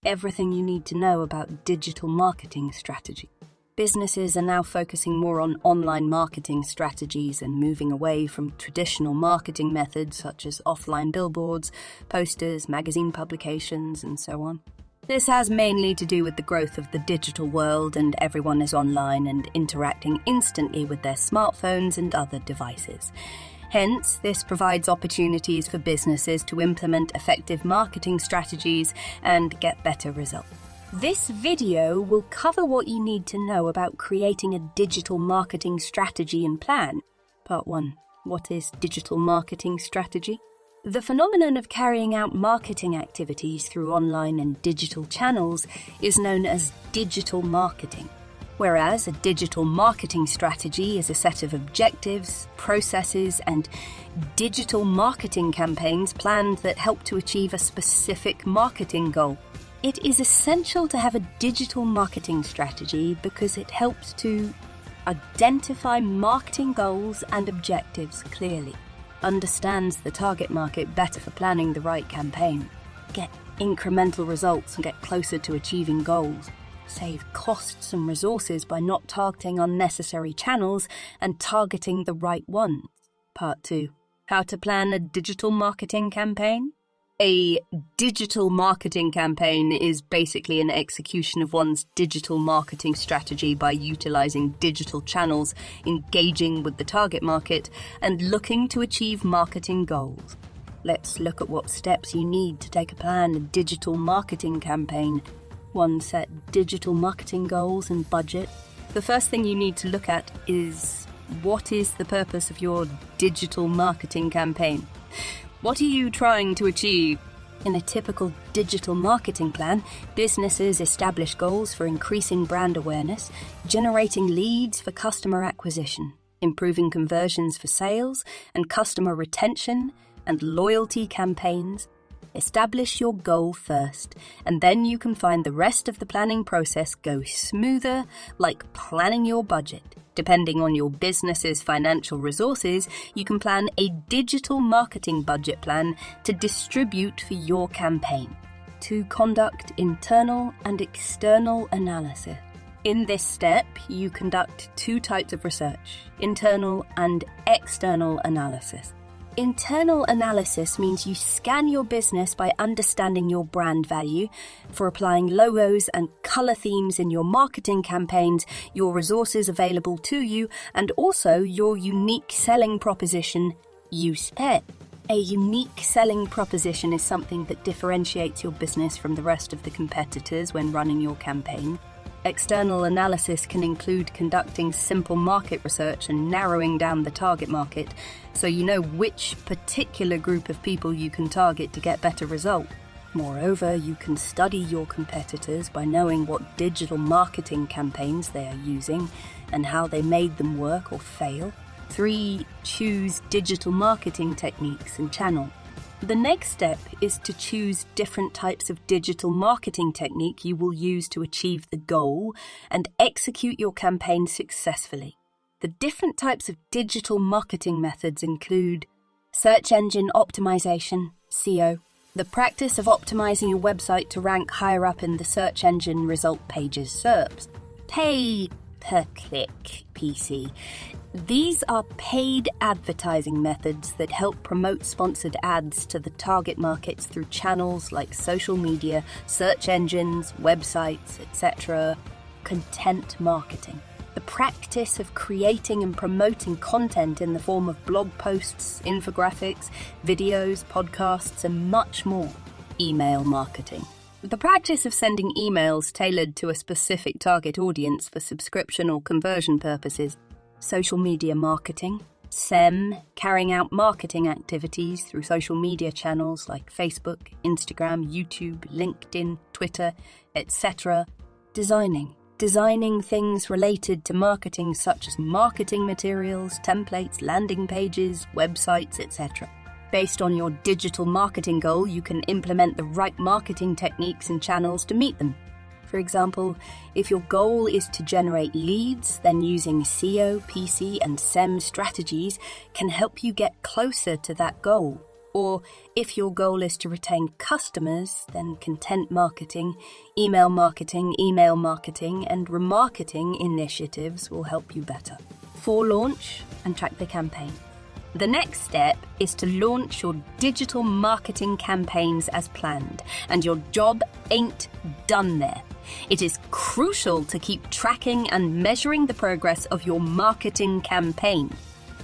everything you need to know about digital marketing strategy. Businesses are now focusing more on online marketing strategies and moving away from traditional marketing methods such as offline billboards, posters, magazine publications, and so on. This has mainly to do with the growth of the digital world, and everyone is online and interacting instantly with their smartphones and other devices. Hence, this provides opportunities for businesses to implement effective marketing strategies and get better results. This video will cover what you need to know about creating a digital marketing strategy and plan. Part 1. What is digital marketing strategy? The phenomenon of carrying out marketing activities through online and digital channels is known as digital marketing. Whereas a digital marketing strategy is a set of objectives, processes, and digital marketing campaigns planned that help to achieve a specific marketing goal. It is essential to have a digital marketing strategy because it helps to identify marketing goals and objectives clearly, understands the target market better for planning the right campaign, get incremental results and get closer to achieving goals, save costs and resources by not targeting unnecessary channels and targeting the right ones. Part 2. How to plan a digital marketing campaign? A digital marketing campaign is basically an execution of one's digital marketing strategy by utilizing digital channels, engaging with the target market, and looking to achieve marketing goals. Let's look at what steps you need to take a plan a digital marketing campaign. 1. Set digital marketing goals and budget. The first thing you need to look at is, what is the purpose of your digital marketing campaign? What are you trying to achieve? In a typical digital marketing plan, businesses establish goals for increasing brand awareness, generating leads for customer acquisition, improving conversions for sales and customer retention, and loyalty campaigns. Establish your goal first, and then you can find the rest of the planning process go smoother, like planning your budget. Depending on your business's financial resources, you can plan a digital marketing budget plan to distribute for your campaign. 2. Conduct internal and external analysis. In this step, you conduct 2 types of research: internal and external analysis. Internal analysis means you scan your business by understanding your brand value, for applying logos and color themes in your marketing campaigns, your resources available to you, and also your unique selling proposition, USP. A unique selling proposition is something that differentiates your business from the rest of the competitors when running your campaign. External analysis can include conducting simple market research and narrowing down the target market, so you know which particular group of people you can target to get better results. Moreover, you can study your competitors by knowing what digital marketing campaigns they are using and how they made them work or fail. 3. Choose digital marketing techniques and channels. The next step is to choose different types of digital marketing technique you will use to achieve the goal and execute your campaign successfully. The different types of digital marketing methods include search engine optimization, SEO, the practice of optimizing your website to rank higher up in the search engine result pages, SERPs, pay-per-click, PC. These are paid advertising methods that help promote sponsored ads to the target markets through channels like social media, search engines, websites, etc. Content marketing. The practice of creating and promoting content in the form of blog posts, infographics, videos, podcasts, and much more. Email marketing. The practice of sending emails tailored to a specific target audience for subscription or conversion purposes. Social media marketing, SEM, carrying out marketing activities through social media channels like Facebook, Instagram, YouTube, LinkedIn, Twitter, etc. Designing things related to marketing such as marketing materials, templates, landing pages, websites, etc. Based on your digital marketing goal, you can implement the right marketing techniques and channels to meet them. For example, if your goal is to generate leads, then using SEO, PC, and SEM strategies can help you get closer to that goal. Or if your goal is to retain customers, then content marketing, email marketing, and remarketing initiatives will help you better. 4. Launch and track the campaign. The next step is to launch your digital marketing campaigns as planned, and your job ain't done there. It is crucial to keep tracking and measuring the progress of your marketing campaign.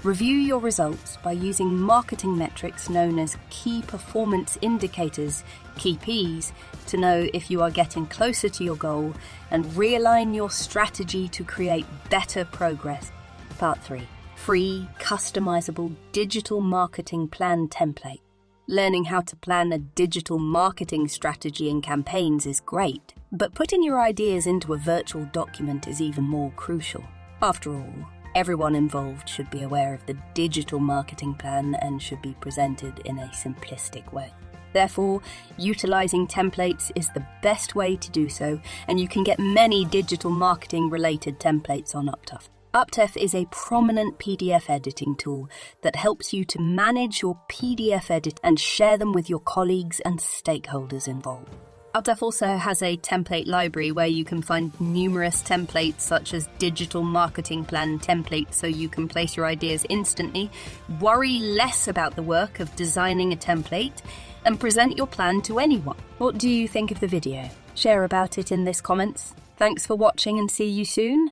Review your results by using marketing metrics known as Key Performance Indicators, KPIs, to know if you are getting closer to your goal, and realign your strategy to create better progress. Part 3. Free, customizable digital marketing plan template. Learning how to plan a digital marketing strategy and campaigns is great, but putting your ideas into a virtual document is even more crucial. After all, everyone involved should be aware of the digital marketing plan and should be presented in a simplistic way. Therefore, utilizing templates is the best way to do so, and you can get many digital marketing-related templates on Uptuff. Uptuff is a prominent PDF editing tool that helps you to manage your PDF edit and share them with your colleagues and stakeholders involved. Uptuff also has a template library where you can find numerous templates such as digital marketing plan templates so you can place your ideas instantly, worry less about the work of designing a template, and present your plan to anyone. What do you think of the video? Share about it in the comments. Thanks for watching and see you soon.